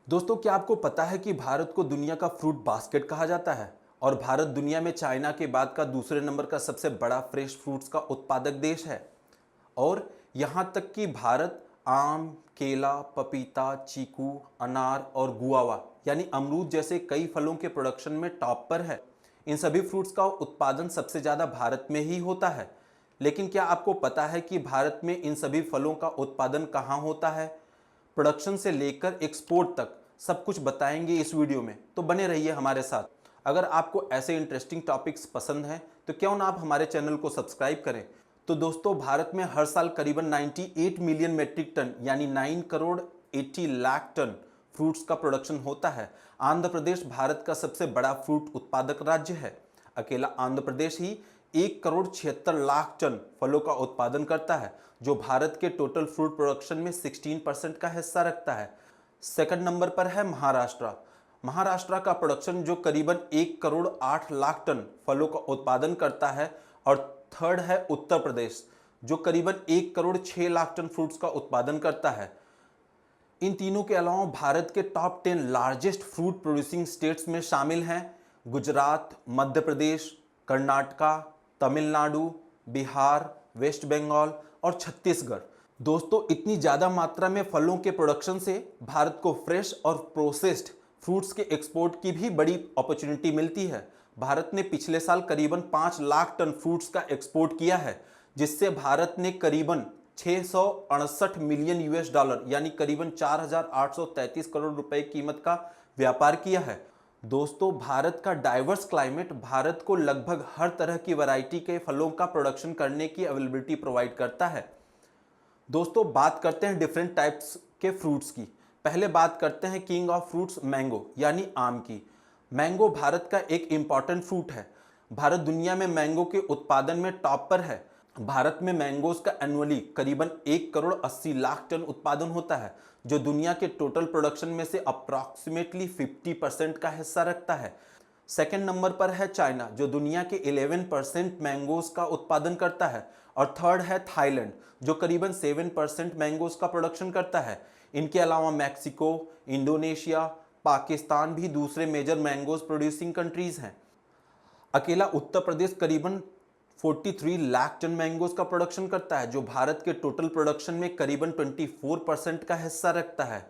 दोस्तों, क्या आपको पता है कि भारत को दुनिया का फ्रूट बास्केट कहा जाता है और भारत दुनिया में चाइना के बाद का दूसरे नंबर का सबसे बड़ा फ्रेश फ्रूट्स का उत्पादक देश है। और यहाँ तक कि भारत आम, केला, पपीता, चीकू, अनार और गुआवा यानी अमरूद जैसे कई फलों के प्रोडक्शन में टॉप पर है। इन सभी फ्रूट्स का उत्पादन सबसे ज़्यादा भारत में ही होता है। लेकिन क्या आपको पता है कि भारत में इन सभी फलों का उत्पादन कहाँ होता है? प्रोडक्शन से लेकर एक्सपोर्ट तक सब कुछ बताएंगे इस वीडियो में, तो बने रहिए हमारे साथ। अगर आपको ऐसे इंटरेस्टिंग टॉपिक्स पसंद हैं तो क्यों ना आप हमारे चैनल को सब्सक्राइब करें। तो दोस्तों, भारत में हर साल करीबन 98 मिलियन मेट्रिक टन यानी 9 करोड़ 80 लाख टन फ्रूट्स का प्रोडक्शन होता है। आंध्र प्रदेश भारत का सबसे बड़ा फ्रूट उत्पादक राज्य है। अकेला आंध्र प्रदेश ही 1 करोड़ 76 लाख टन फलों का उत्पादन करता है, जो भारत के टोटल फ्रूट प्रोडक्शन में 16% का हिस्सा रखता है। सेकंड नंबर पर है महाराष्ट्र। महाराष्ट्र का प्रोडक्शन जो करीबन 1 करोड़ 8 लाख टन फलों का उत्पादन करता है। और थर्ड है उत्तर प्रदेश, जो करीबन 1 करोड़ 6 लाख टन फ्रूट्स का उत्पादन करता है। इन तीनों के अलावा भारत के top 10 largest fruit producing states में शामिल हैं गुजरात, मध्य प्रदेश, कर्नाटका, तमिलनाडु, बिहार, वेस्ट बंगाल और छत्तीसगढ़। दोस्तों, इतनी ज़्यादा मात्रा में फलों के प्रोडक्शन से भारत को फ्रेश और प्रोसेस्ड फ्रूट्स के एक्सपोर्ट की भी बड़ी अपॉर्चुनिटी मिलती है। भारत ने पिछले साल करीबन 5 लाख टन फ्रूट्स का एक्सपोर्ट किया है, जिससे भारत ने करीबन 668 मिलियन यूएस डॉलर यानी करीबन 4,833 करोड़ रुपए कीमत का व्यापार किया है। दोस्तों, भारत का डाइवर्स क्लाइमेट भारत को लगभग हर तरह की वैरायटी के फलों का प्रोडक्शन करने की अवेलेबिलिटी प्रोवाइड करता है। दोस्तों, बात करते हैं डिफरेंट टाइप्स के फ्रूट्स की। पहले बात करते हैं किंग ऑफ फ्रूट्स मैंगो यानी आम की। मैंगो भारत का एक इम्पॉर्टेंट फ्रूट है। भारत दुनिया में मैंगो के उत्पादन में टॉप पर है। भारत में मैंगोज का एनुअली करीबन 1 करोड़ 80 लाख टन उत्पादन होता है, जो दुनिया के टोटल प्रोडक्शन में से अप्रॉक्सीमेटली 50% का हिस्सा रखता है। सेकेंड नंबर पर है चाइना, जो दुनिया के 11% मैंगोज का उत्पादन करता है। और थर्ड है थाईलैंड, जो करीबन 7% मैंगोज का प्रोडक्शन करता है। इनके अलावा मैक्सिको, इंडोनेशिया, पाकिस्तान भी दूसरे मेजर मैंगोज प्रोड्यूसिंग कंट्रीज हैं। अकेला उत्तर प्रदेश करीबन 43 लाख टन मैंगोज का प्रोडक्शन करता है, जो भारत के टोटल प्रोडक्शन में करीबन 24% का हिस्सा रखता है।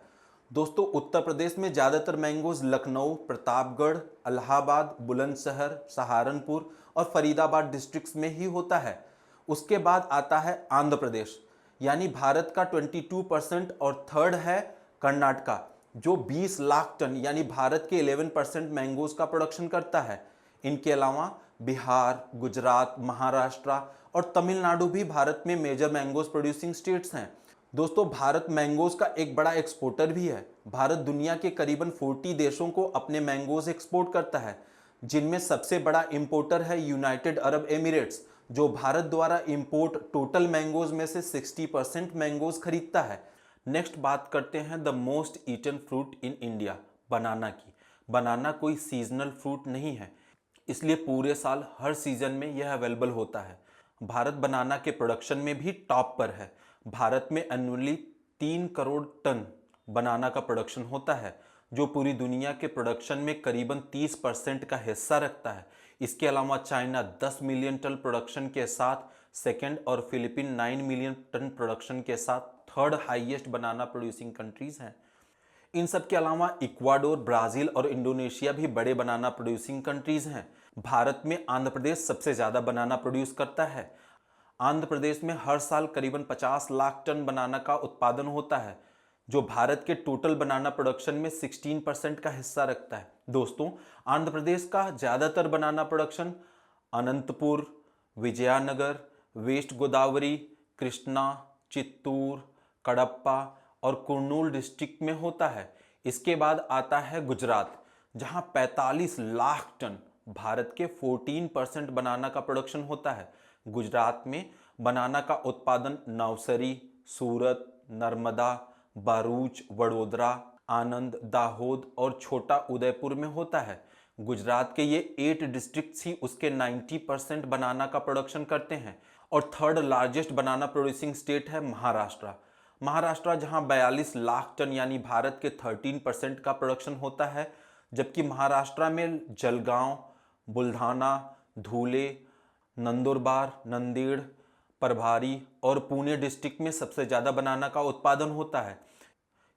दोस्तों, उत्तर प्रदेश में ज़्यादातर मैंगोज लखनऊ, प्रतापगढ़, इलाहाबाद, बुलंदशहर, सहारनपुर और फरीदाबाद डिस्ट्रिक्ट्स में ही होता है। उसके बाद आता है आंध्र प्रदेश यानी भारत का 22% और थर्ड है कर्नाटका, जो 20 लाख टन यानी भारत के 11% मैंगोज का प्रोडक्शन करता है। इनके अलावा बिहार, गुजरात, महाराष्ट्र और तमिलनाडु भी भारत में मेजर मैंगोज प्रोड्यूसिंग स्टेट्स हैं। दोस्तों, भारत मैंगोज का एक बड़ा एक्सपोर्टर भी है। भारत दुनिया के करीबन 40 देशों को अपने मैंगोज एक्सपोर्ट करता है, जिनमें सबसे बड़ा इंपोर्टर है यूनाइटेड अरब एमिरेट्स, जो भारत द्वारा इंपोर्ट टोटल मैंगोज में से 60% मैंगोज खरीदता है। नेक्स्ट बात करते हैं the most eaten fruit in India, banana की। बनाना कोई सीजनल फ्रूट नहीं है, इसलिए पूरे साल हर सीजन में यह अवेलेबल होता है। भारत बनाना के प्रोडक्शन में भी टॉप पर है। भारत में एनुअली 3 करोड़ टन बनाना का प्रोडक्शन होता है, जो पूरी दुनिया के प्रोडक्शन में करीबन 30% का हिस्सा रखता है। इसके अलावा चाइना 10 मिलियन टन प्रोडक्शन के साथ सेकेंड और फिलीपीन 9 मिलियन टन प्रोडक्शन के साथ थर्ड हाईएस्ट बनाना प्रोड्यूसिंग कंट्रीज हैं। इन सब के अलावा इक्वाडोर, ब्राजील और इंडोनेशिया भी बड़े बनाना प्रोड्यूसिंग कंट्रीज हैं। भारत में आंध्र प्रदेश सबसे ज़्यादा बनाना प्रोड्यूस करता है। आंध्र प्रदेश में हर साल करीबन 50 लाख टन बनाना का उत्पादन होता है, जो भारत के टोटल बनाना प्रोडक्शन में 16% का हिस्सा रखता है। दोस्तों, आंध्र प्रदेश का ज़्यादातर बनाना प्रोडक्शन अनंतपुर, विजयनगर, वेस्ट गोदावरी, कृष्णा, चित्तूर, कडप्पा और कुर्नूल डिस्ट्रिक्ट में होता है। इसके बाद आता है गुजरात, जहां 45 लाख टन भारत के 14% बनाना का प्रोडक्शन होता है। गुजरात में बनाना का उत्पादन नवसरी, सूरत, नर्मदा, भरूच, वडोदरा, आनंद, दाहोद और छोटा उदयपुर में होता है। गुजरात के ये 8 डिस्ट्रिक्ट्स ही उसके 90% बनाना का प्रोडक्शन करते हैं। और थर्ड लार्जेस्ट बनाना प्रोड्यूसिंग स्टेट है महाराष्ट्र। महाराष्ट्र जहां 42 लाख टन यानी भारत के 13% का प्रोडक्शन होता है, जबकि महाराष्ट्र में जलगांव, बुल्ढाना, धुले, नंदुरबार, नंदेड़, प्रभारी और पुणे डिस्ट्रिक्ट में सबसे ज़्यादा बनाना का उत्पादन होता है।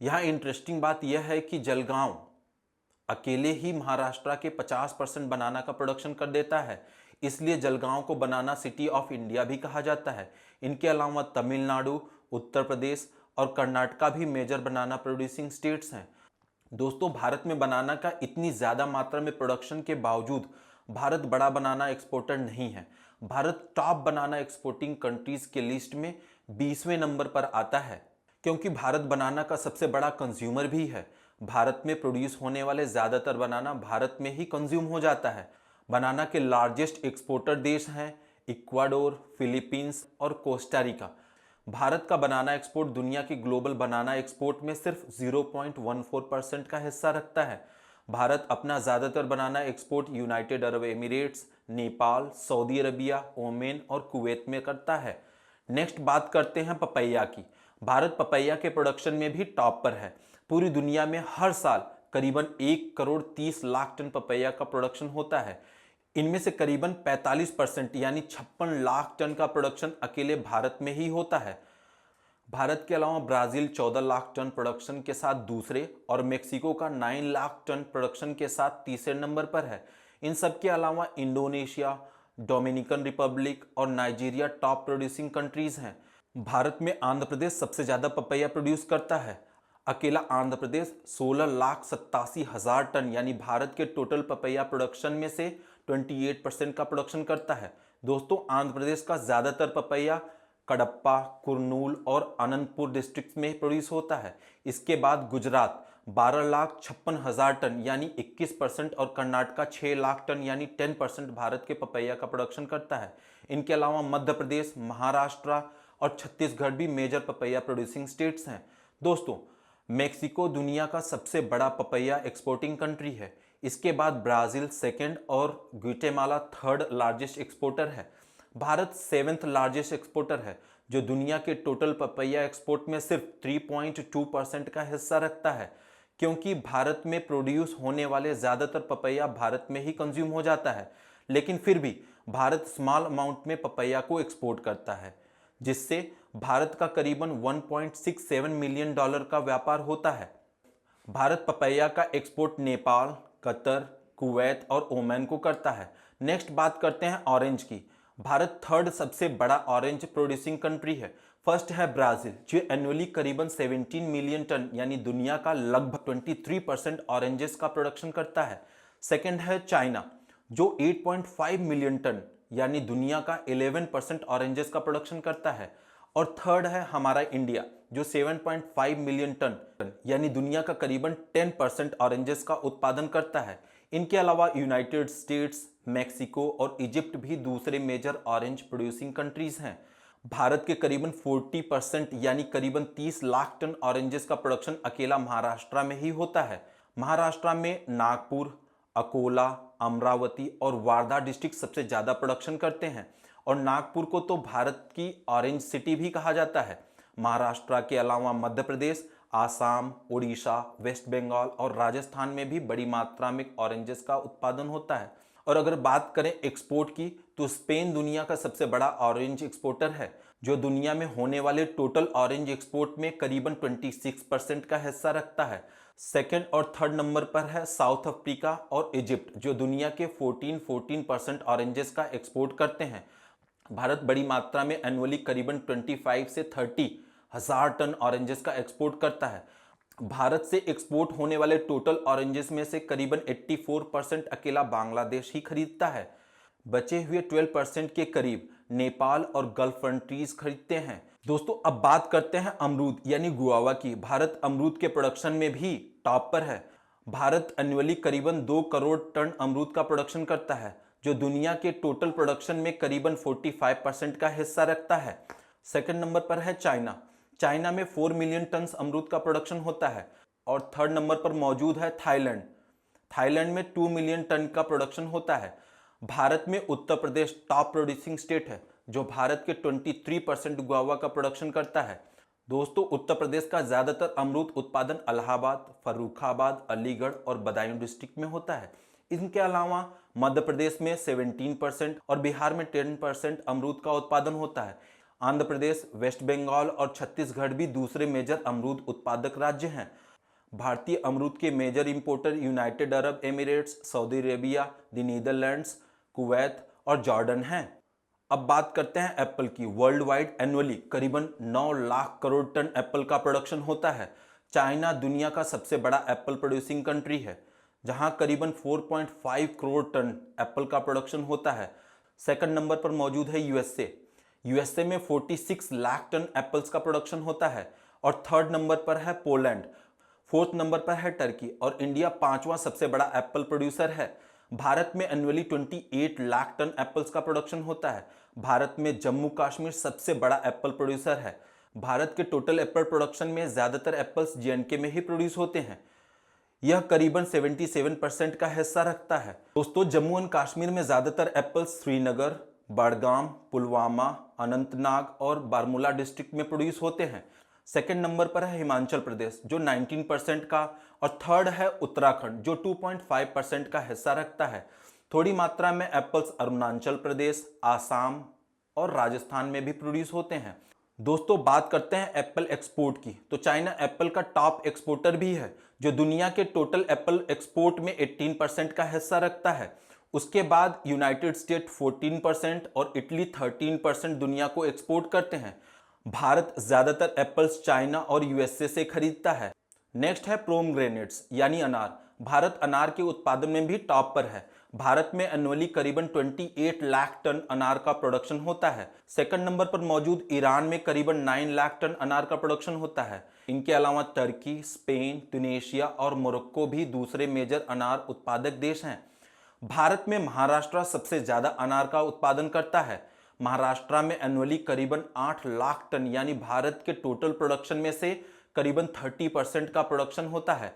यहाँ इंटरेस्टिंग बात यह है कि जलगांव अकेले ही महाराष्ट्र के 50% बनाना का प्रोडक्शन कर देता है, इसलिए जलगांव को बनाना सिटी ऑफ इंडिया भी कहा जाता है। इनके अलावा तमिलनाडु, उत्तर प्रदेश और कर्नाटका भी मेजर बनाना प्रोड्यूसिंग स्टेट्स हैं। दोस्तों, भारत में बनाना का इतनी ज़्यादा मात्रा में प्रोडक्शन के बावजूद भारत बड़ा बनाना एक्सपोर्टर नहीं है। भारत टॉप बनाना एक्सपोर्टिंग कंट्रीज के लिस्ट में 20वें नंबर पर आता है, क्योंकि भारत बनाना का सबसे बड़ा कंज्यूमर भी है। भारत में प्रोड्यूस होने वाले ज़्यादातर बनाना भारत में ही कंज्यूम हो जाता है। बनाना के लार्जेस्ट एक्सपोर्टर देश हैं इक्वाडोर, फिलीपींस और कोस्टारिका। भारत का बनाना एक्सपोर्ट दुनिया की ग्लोबल बनाना एक्सपोर्ट में सिर्फ 0.14% का हिस्सा रखता है। भारत अपना ज़्यादातर banana export United Arab Emirates, Nepal, Saudi Arabia, Oman और कुवैत में करता है। नेक्स्ट बात करते हैं पपैया की। भारत पपैया के प्रोडक्शन में भी टॉप पर है। पूरी दुनिया में हर साल करीबन 1 करोड़ 30 लाख टन पपैया का प्रोडक्शन होता है। इनमें से करीबन 45% यानी 56 लाख टन का प्रोडक्शन अकेले भारत में ही होता है। भारत के अलावा ब्राज़ील 14 लाख टन प्रोडक्शन के साथ दूसरे और मेक्सिको का 9 लाख टन प्रोडक्शन के साथ तीसरे नंबर पर है। इन सब के अलावा इंडोनेशिया, डोमिनिकन रिपब्लिक और नाइजीरिया टॉप प्रोड्यूसिंग कंट्रीज हैं। भारत में आंध्र प्रदेश सबसे ज़्यादा पपैया प्रोड्यूस करता है। अकेला आंध्र प्रदेश 16,87,000 टन यानी भारत के टोटल पपैया प्रोडक्शन में से 28% का प्रोडक्शन करता है। दोस्तों, आंध्र प्रदेश का ज़्यादातर पपैया कडप्पा, कुर्नूल और अनंतपुर डिस्ट्रिक्ट में प्रोड्यूस होता है। इसके बाद गुजरात 12,56,000 टन यानी 21% और कर्नाटका 6 लाख टन यानी 10% भारत के पपैया का प्रोडक्शन करता है। इनके अलावा मध्य प्रदेश, महाराष्ट्र और छत्तीसगढ़ भी मेजर पपैया प्रोड्यूसिंग स्टेट्स हैं। दोस्तों, मेक्सिको दुनिया का सबसे बड़ा पपैया एक्सपोर्टिंग कंट्री है। इसके बाद ब्राज़ील सेकंड और ग्वाटेमाला थर्ड लार्जेस्ट एक्सपोर्टर है। भारत 7th लार्जेस्ट एक्सपोर्टर है, जो दुनिया के टोटल पपैया एक्सपोर्ट में सिर्फ 3.2% का हिस्सा रखता है, क्योंकि भारत में प्रोड्यूस होने वाले ज़्यादातर पपैया भारत में ही कंज्यूम हो जाता है। लेकिन फिर भी भारत स्मॉल अमाउंट में पपैया को एक्सपोर्ट करता है, जिससे भारत का करीबन $1.67 मिलियन का व्यापार होता है। भारत पपैया का एक्सपोर्ट नेपाल, कतर, कुवैत और ओमान को करता है। नेक्स्ट बात करते हैं ऑरेंज की। भारत थर्ड सबसे बड़ा ऑरेंज प्रोड्यूसिंग कंट्री है। फर्स्ट है ब्राज़ील, जो एनुअली करीबन 17 मिलियन टन यानी दुनिया का लगभग 23% ऑरेंजेस का प्रोडक्शन करता है। सेकंड है चाइना, जो 8.5 मिलियन टन यानी दुनिया का 11% ऑरेंजेस का प्रोडक्शन करता है। और थर्ड है हमारा इंडिया, जो 7.5 मिलियन टन यानी दुनिया का करीबन 10% ऑरेंजेस का उत्पादन करता है। इनके अलावा यूनाइटेड स्टेट्स, मैक्सिको और इजिप्ट भी दूसरे मेजर ऑरेंज प्रोड्यूसिंग कंट्रीज हैं। भारत के करीबन 40% यानी करीबन 30 लाख टन ऑरेंजेस का प्रोडक्शन अकेला महाराष्ट्र में ही होता है। महाराष्ट्र में नागपुर, अकोला, अमरावती और वारदा डिस्ट्रिक्ट सबसे ज़्यादा प्रोडक्शन करते हैं, और नागपुर को तो भारत की ऑरेंज सिटी भी कहा जाता है। महाराष्ट्र के अलावा मध्य प्रदेश, आसाम, उड़ीसा, वेस्ट बंगाल और राजस्थान में भी बड़ी मात्रा में ऑरेंजेस का उत्पादन होता है। और अगर बात करें एक्सपोर्ट की, तो स्पेन दुनिया का सबसे बड़ा ऑरेंज एक्सपोर्टर है, जो दुनिया में होने वाले टोटल ऑरेंज एक्सपोर्ट में करीबन 26% का हिस्सा रखता है। सेकेंड और थर्ड नंबर पर है साउथ अफ्रीका और इजिप्ट, जो दुनिया के 14% ऑरेंजेस का एक्सपोर्ट करते हैं। भारत बड़ी मात्रा में एनुअली करीबन 25 से 30 हजार टन ऑरेंजेस का एक्सपोर्ट करता है। भारत से एक्सपोर्ट होने वाले टोटल ऑरेंजेस में से करीबन 84% अकेला बांग्लादेश ही खरीदता है। बचे हुए 12% के करीब नेपाल और गल्फ कंट्रीज खरीदते हैं। दोस्तों, अब बात करते हैं अमरूद यानी गुआवा की। भारत अमरूद के प्रोडक्शन में भी टॉप पर है। भारत एनुअली करीबन 2 करोड़ टन अमरूद का प्रोडक्शन करता है, जो दुनिया के टोटल प्रोडक्शन में करीबन 45% का हिस्सा रखता है। सेकंड नंबर पर है चाइना। चाइना में 4 मिलियन टन अमरूद का प्रोडक्शन होता है। और थर्ड नंबर पर मौजूद है थाईलैंड। थाईलैंड में 2 मिलियन टन का प्रोडक्शन होता है। भारत में Uttar Pradesh top producing state है, जो भारत के 23% गुआवा का प्रोडक्शन करता है। दोस्तों, उत्तर प्रदेश का ज़्यादातर अमरूद उत्पादन इलाहाबाद, फर्रुखाबाद, अलीगढ़ और बदायूं डिस्ट्रिक्ट में होता है। इनके अलावा मध्य प्रदेश में 17% और बिहार में 10% अमरूद का उत्पादन होता है। आंध्र प्रदेश, वेस्ट बंगाल और छत्तीसगढ़ भी दूसरे मेजर अमरूद उत्पादक राज्य हैं। भारतीय अमरूद के major importer United Arab Emirates, Saudi Arabia, the Netherlands, Kuwait और जॉर्डन हैं। अब बात करते हैं एप्पल की। वर्ल्ड वाइड एनुअली करीबन 9 लाख करोड़ टन एप्पल का प्रोडक्शन होता है। चाइना दुनिया का सबसे बड़ा एप्पल प्रोड्यूसिंग कंट्री है, जहां करीबन 4.5 करोड़ टन एप्पल का प्रोडक्शन होता है। सेकंड नंबर पर मौजूद है यूएसए। यूएसए में 46 लाख टन एप्पल्स का प्रोडक्शन होता है। और थर्ड नंबर पर है पोलैंड। फोर्थ नंबर पर है टर्की और इंडिया पांचवां सबसे बड़ा एप्पल प्रोड्यूसर है। भारत में एनुअली 28 लाख टन एप्पल्स का प्रोडक्शन होता है। भारत में जम्मू कश्मीर सबसे बड़ा एप्पल प्रोड्यूसर है। भारत के टोटल एप्पल प्रोडक्शन में ज्यादातर एप्पल्स जेएंडके में ही प्रोड्यूस होते हैं। यह करीबन 77% का हिस्सा रखता है। दोस्तों, जम्मू एंड कश्मीर में ज्यादातर एप्पल्स श्रीनगर, बड़गाम, पुलवामा, अनंतनाग और बारामूला डिस्ट्रिक्ट में प्रोड्यूस होते हैं। सेकंड नंबर पर है हिमाचल प्रदेश जो 19% का, और थर्ड है उत्तराखंड जो 2.5% का हिस्सा रखता है। थोड़ी मात्रा में एप्पल्स अरुणाचल प्रदेश, आसाम और राजस्थान में भी प्रोड्यूस होते हैं। दोस्तों, बात करते हैं एप्पल एक्सपोर्ट की, तो चाइना एप्पल का टॉप एक्सपोर्टर भी है, जो दुनिया के टोटल एप्पल एक्सपोर्ट में 18% का हिस्सा रखता है। उसके बाद यूनाइटेड स्टेट 14% और इटली 13% दुनिया को एक्सपोर्ट करते हैं। भारत ज्यादातर एप्पल्स चाइना और यूएसए से खरीदता है। नेक्स्ट है पोमग्रेनेट्स यानी अनार। भारत अनार के उत्पादन में भी टॉप पर है। भारत में एनुअली करीबन 28 लाख टन अनार का प्रोडक्शन होता है। सेकंड नंबर पर मौजूद ईरान में करीबन 9 लाख टन अनार का प्रोडक्शन होता है। इनके अलावा टर्की, स्पेन, ट्यूनीशिया और मोरक्को भी दूसरे मेजर अनार उत्पादक देश हैं। भारत में महाराष्ट्र सबसे ज्यादा अनार का उत्पादन करता है। महाराष्ट्र में एनुअली करीबन 8 लाख टन यानी भारत के टोटल प्रोडक्शन में से करीबन 30% का प्रोडक्शन होता है।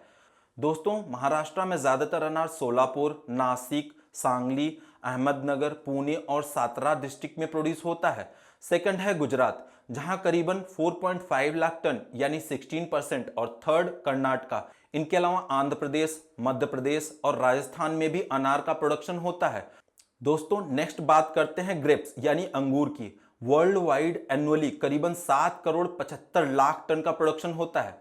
दोस्तों, महाराष्ट्र में ज्यादातर अनार सोलापुर, नासिक, सांगली, अहमदनगर, पुणे और सातारा डिस्ट्रिक्ट में प्रोड्यूस होता है। सेकंड है गुजरात, जहां करीबन 4.5 लाख टन यानी 16%, और थर्ड कर्नाटका। इनके अलावा आंध्र प्रदेश, मध्य प्रदेश और राजस्थान में भी अनार का प्रोडक्शन होता है। दोस्तों, नेक्स्ट बात करते हैं ग्रेप्स यानी अंगूर की। वर्ल्ड वाइड एनुअली करीबन 7 करोड़ 75 लाख टन का प्रोडक्शन होता है।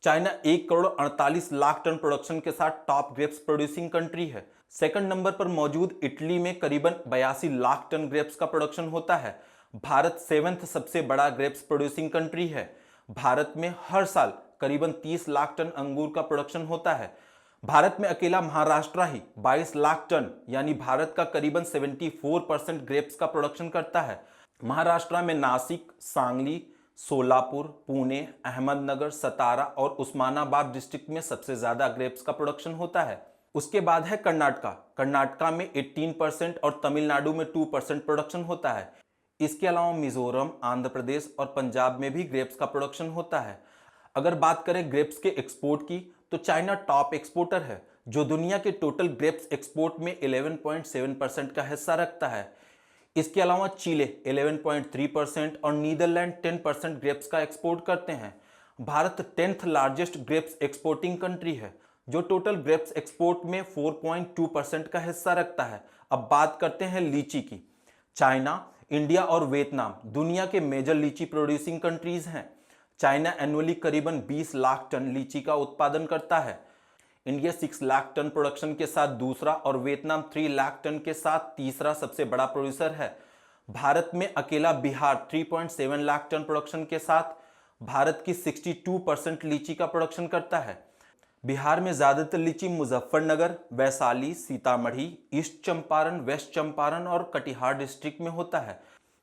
China 1 crore 48 lakh ton production के साथ टॉप ग्रेप्स प्रोड्यूसिंग कंट्री है। सेकंड नंबर पर मौजूद इटली में करीबन 82 लाख टन ग्रेप्स का प्रोडक्शन होता है। भारत 7th सबसे बड़ा ग्रेप्स प्रोड्यूसिंग कंट्री है। भारत में हर साल करीबन 30 लाख टन अंगूर का प्रोडक्शन होता है। भारत में अकेला महाराष्ट्र ही 22 लाख टन यानी भारत का करीबन 74% ग्रेप्स का प्रोडक्शन करता है। महाराष्ट्र में नासिक, सांगली, सोलापुर, पुणे, अहमदनगर, सतारा और उस्मानाबाद डिस्ट्रिक्ट में सबसे ज्यादा ग्रेप्स का प्रोडक्शन होता है। उसके बाद है कर्नाटका। कर्नाटका में 18% और तमिलनाडु में 2% प्रोडक्शन होता है। इसके अलावा मिजोरम, आंध्र प्रदेश और पंजाब में भी ग्रेप्स का प्रोडक्शन होता है। अगर बात करें ग्रेप्स के एक्सपोर्ट की, तो चाइना टॉप एक्सपोर्टर है, जो दुनिया के टोटल ग्रेप्स एक्सपोर्ट में 11.7% का हिस्सा रखता है। इसके अलावा चिले 11.3% और नीदरलैंड 10% ग्रेप्स का एक्सपोर्ट करते हैं। Bharat 10th largest grapes exporting country है, जो टोटल ग्रेप्स एक्सपोर्ट में 4.2% का हिस्सा रखता है। अब बात करते हैं लीची की। चाइना, इंडिया और वियतनाम दुनिया के मेजर लीची प्रोड्यूसिंग कंट्रीज हैं। चाइना एनुअली करीबन 20 लाख टन लीची का उत्पादन करता है। इंडिया 6 लाख टन प्रोडक्शन के साथ दूसरा और वियतनाम 3 लाख टन के साथ तीसरा सबसे बड़ा प्रोड्यूसर है। भारत में अकेला बिहार 3.7 लाख टन प्रोडक्शन के साथ भारत की 62% लीची का प्रोडक्शन करता है। बिहार में ज्यादातर लीची मुजफ्फरनगर, वैशाली, सीतामढ़ी, ईस्ट चंपारण, वेस्ट चंपारण और कटिहार डिस्ट्रिक्ट में होता है।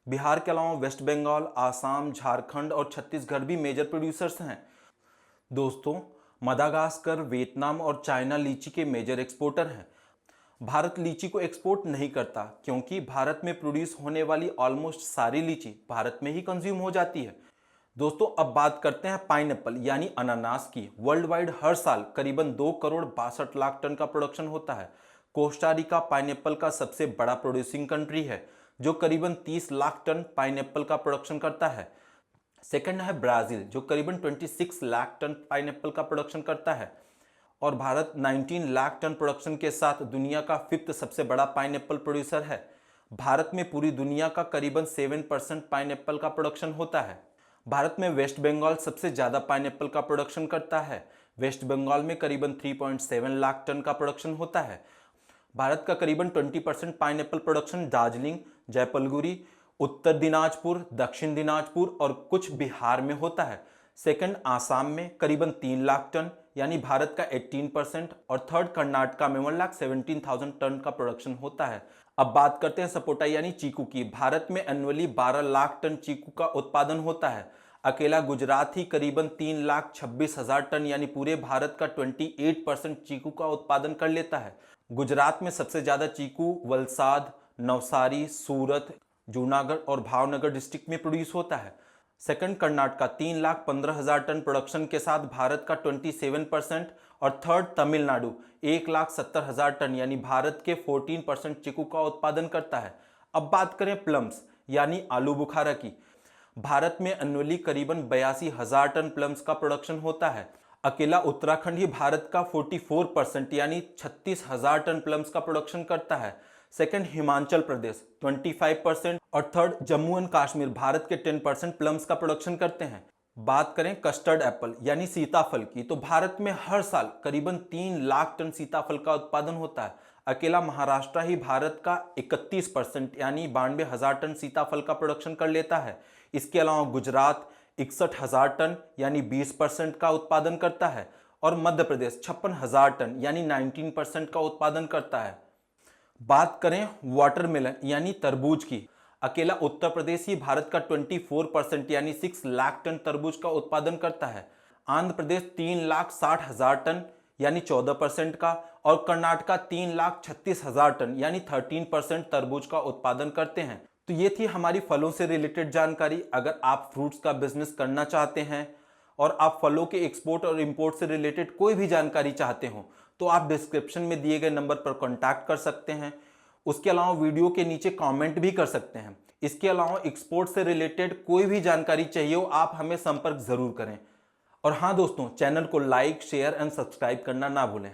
बिहार के अलावा वेस्ट बंगाल, आसाम, झारखंड और छत्तीसगढ़ भी मेजर प्रोड्यूसर्स हैं। दोस्तों, मदागास्कर, वियतनाम और चाइना लीची के मेजर एक्सपोर्टर हैं। भारत लीची को एक्सपोर्ट नहीं करता, क्योंकि भारत में प्रोड्यूस होने वाली ऑलमोस्ट सारी लीची भारत में ही कंज्यूम हो जाती है। दोस्तों, अब बात करते हैं पाइनएप्पल यानी अनानास की। वर्ल्ड वाइड हर साल करीबन 2 करोड़ 62 लाख टन का प्रोडक्शन होता है। कोस्टा रिका पाइनएप्पल का सबसे बड़ा प्रोड्यूसिंग कंट्री है, जो करीबन 30 लाख टन पाइनएप्पल का प्रोडक्शन करता है। सेकंड है ब्राज़ील, जो करीबन 26 लाख टन पाइनएप्पल का प्रोडक्शन करता है। और भारत 19 लाख टन प्रोडक्शन के साथ दुनिया का 5th सबसे बड़ा पाइनएप्पल प्रोड्यूसर है। भारत में पूरी दुनिया का करीबन 7% पाइनएप्पल का प्रोडक्शन होता है। भारत में वेस्ट बंगाल सबसे ज़्यादा पाइनएप्पल का प्रोडक्शन करता है। वेस्ट बंगाल में करीबन 3.7 लाख टन का प्रोडक्शन होता है। भारत का करीबन 20% पाइनएप्पल प्रोडक्शन दार्जिलिंग, जयपलगुरी, उत्तर दिनाजपुर, दक्षिण दिनाजपुर और कुछ बिहार में होता है। सेकंड आसाम में करीबन 3 लाख टन यानी भारत का 18% और थर्ड कर्नाटका में 1,17,000 टन का प्रोडक्शन होता है। अब बात करते हैं सपोटा यानी चीकू की। भारत में एनुअली 12 लाख टन चीकू का उत्पादन होता है। अकेला गुजरात ही करीबन 3,26,000 टन यानी पूरे भारत का 28% चीकू का उत्पादन कर लेता है। गुजरात में सबसे ज़्यादा चीकू वलसाड, नवसारी, सूरत, जूनागढ़ और भावनगर डिस्ट्रिक्ट में प्रोड्यूस होता है। सेकंड कर्नाटका 3,15,000 टन प्रोडक्शन के साथ भारत का 27% और थर्ड तमिलनाडु 1,70,000 टन यानी भारत के 14% चीकू का उत्पादन करता है। अब बात करें प्लम्स यानी आलू बुखारा की। भारत में एनुअली करीबन 82,000 टन प्लम्स का प्रोडक्शन होता है। अकेला उत्तराखंड ही भारत का 44% यानी 36,000 टन प्लम्स का प्रोडक्शन करता है। सेकंड हिमाचल प्रदेश 25% और थर्ड जम्मू एंड कश्मीर भारत के 10% प्लम्स का प्रोडक्शन करते हैं। बात करें कस्टर्ड एप्पल यानी सीताफल की, तो भारत में हर साल करीबन 3 लाख टन सीताफल का उत्पादन होता है। अकेला महाराष्ट्र ही भारत का 31% यानी 92,000 टन सीताफल का प्रोडक्शन कर लेता है। इसके अलावा गुजरात 61,000 टन यानी 20% का उत्पादन करता है और मध्य प्रदेश 56,000 टन यानी 19% का उत्पादन करता है। बात करें वाटरमेलन यानी तरबूज की, अकेला उत्तर प्रदेश ही भारत का 24% यानी 6 लाख टन तरबूज का उत्पादन करता है। आंध्र प्रदेश 3,60,000 टन यानी 14% का और कर्नाटका 3,36,000 टन यानी 13% तरबूज का उत्पादन करते हैं। तो ये थी हमारी फलों से रिलेटेड जानकारी। अगर आप फ्रूट्स का बिजनेस करना चाहते हैं और आप फलों के एक्सपोर्ट और इंपोर्ट से रिलेटेड कोई भी जानकारी चाहते हो तो आप डिस्क्रिप्शन में दिए गए नंबर पर कॉन्टैक्ट कर सकते हैं। उसके अलावा वीडियो के नीचे कमेंट भी कर सकते हैं। इसके अलावा एक्सपोर्ट से रिलेटेड कोई भी जानकारी चाहिए हो आप हमें संपर्क जरूर करें। और हाँ दोस्तों, चैनल को लाइक, शेयर एंड सब्सक्राइब करना ना भूलें।